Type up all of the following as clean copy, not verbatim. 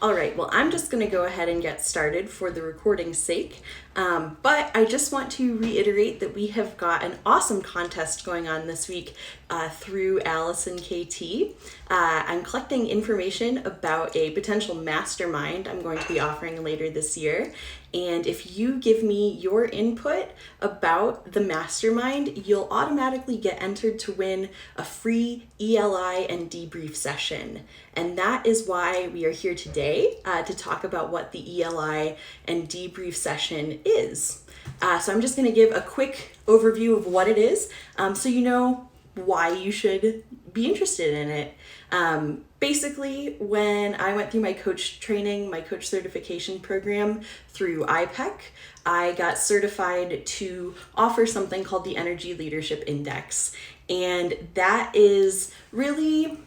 All right, well, I'm just going to go ahead and get started for the recording's sake. But I just want to reiterate that we have got an awesome contest going on this week through Allison KT. I'm collecting information about a potential mastermind I'm going to be offering later this year. And if you give me your input about the mastermind, you'll automatically get entered to win a free ELI and debrief session. And that is why we are here today to talk about what the ELI and debrief session is. So I'm just going to give a quick overview of what it is so you know why you should be interested in it. Basically, when I went through my coach training, my coach certification program through IPEC, I got certified to offer something called the Energy Leadership Index. And that is really,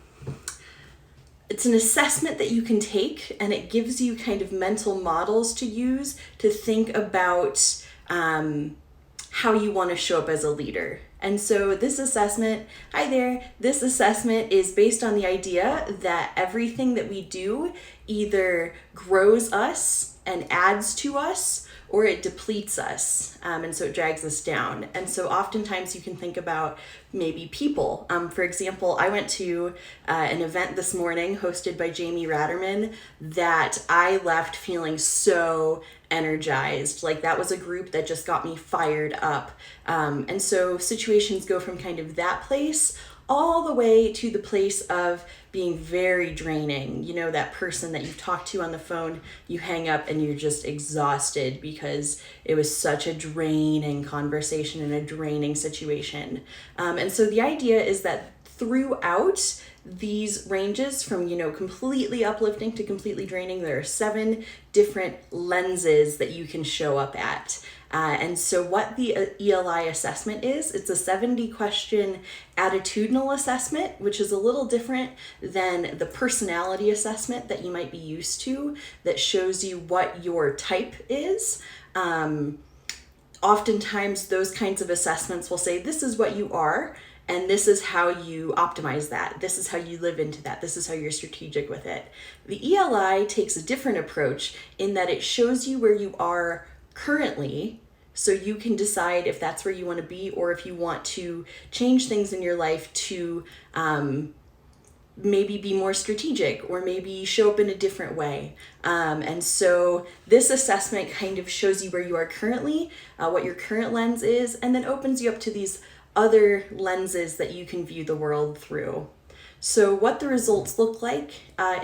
it's an assessment that you can take, and it gives you kind of mental models to use to think about how you want to show up as a leader. And so this assessment is based on the idea that everything that we do either grows us and adds to us, or it depletes us, and so it drags us down. And so oftentimes you can think about maybe people. For example, I went to an event this morning hosted by Jamie Ratterman that I left feeling so energized. Like that was a group that just got me fired up. And so situations go from kind of that place all the way to the place of being very draining. You know, that person that you've talked to on the phone, you hang up and you're just exhausted because it was such a draining conversation and a draining situation. And so the idea is that throughout these ranges from, completely uplifting to completely draining, there are 7 different lenses that you can show up at. And so what the ELI assessment is, it's a 70-question attitudinal assessment, which is a little different than the personality assessment that you might be used to, that shows you what your type is. Oftentimes, those kinds of assessments will say, this is what you are, and this is how you optimize that. This is how you live into that. This is how you're strategic with it. The ELI takes a different approach in that it shows you where you are currently, so you can decide if that's where you want to be, or if you want to change things in your life to maybe be more strategic, or maybe show up in a different way. And so this assessment kind of shows you where you are currently, what your current lens is, and then opens you up to these other lenses that you can view the world through. So what the results look like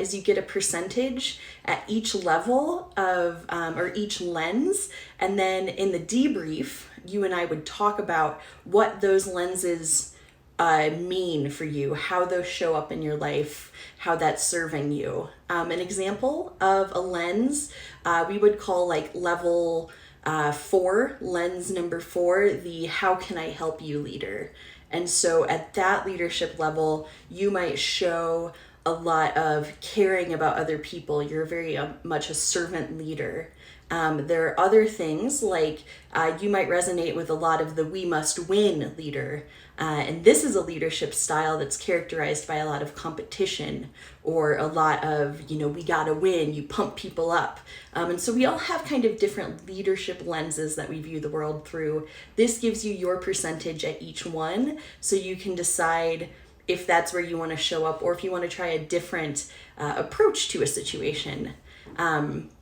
is you get a percentage at each level of, or each lens. And then in the debrief, you and I would talk about what those lenses mean for you, how those show up in your life, how that's serving you. An example of a lens we would call like level 4, lens number 4, the how can I help you leader. And so at that leadership level, you might show a lot of caring about other people. You're very much a servant leader. There are other things like you might resonate with a lot of the we must win leader. And this is a leadership style that's characterized by a lot of competition, or a lot of, we gotta win, you pump people up. And so we all have kind of different leadership lenses that we view the world through. This gives you your percentage at each one, so you can decide if that's where you want to show up, or if you want to try a different approach to a situation.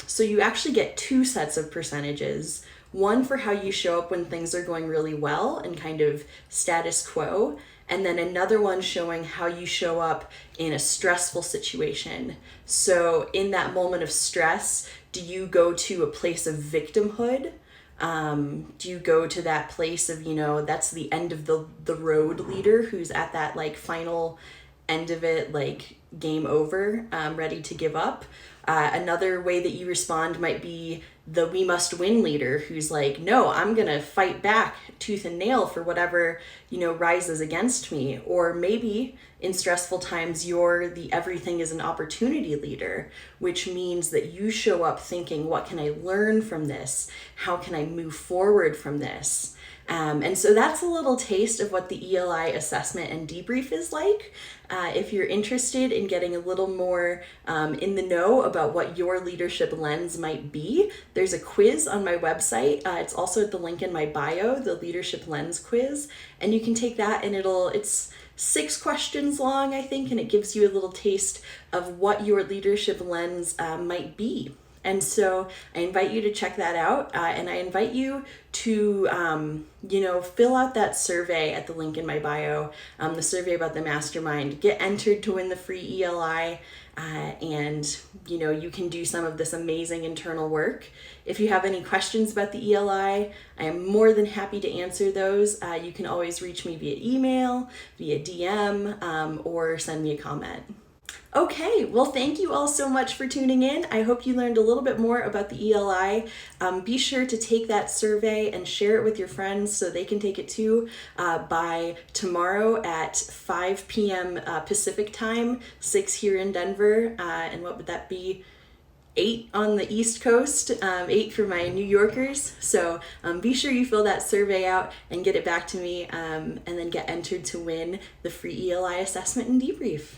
So you actually get 2 sets of percentages. One for how you show up when things are going really well and kind of status quo, and then another one showing how you show up in a stressful situation. So in that moment of stress, do you go to a place of victimhood? Do you go to that place of, that's the end of the road leader who's at that like final end of it, like game over, ready to give up? Another way that you respond might be the we must win leader who's like, no, I'm going to fight back tooth and nail for whatever, rises against me. Or maybe in stressful times, you're the everything is an opportunity leader, which means that you show up thinking, what can I learn from this? How can I move forward from this? And so that's a little taste of what the ELI assessment and debrief is like. If you're interested in getting a little more in the know about what your leadership lens might be, there's a quiz on my website. It's also at the link in my bio, the leadership lens quiz, and you can take that, and it's 6 questions long, I think, and it gives you a little taste of what your leadership lens might be. And so I invite you to check that out, and I invite you to, fill out that survey at the link in my bio, the survey about the mastermind. Get entered to win the free ELI, and, you can do some of this amazing internal work. If you have any questions about the ELI, I am more than happy to answer those. You can always reach me via email, via DM, or send me a comment. Okay, well, thank you all so much for tuning in. I hope you learned a little bit more about the ELI. Be sure to take that survey and share it with your friends so they can take it too by tomorrow at 5 p.m. Pacific time, 6 here in Denver. And what would that be? 8 on the East Coast, 8 for my New Yorkers. So be sure you fill that survey out and get it back to me, and then get entered to win the free ELI assessment and debrief.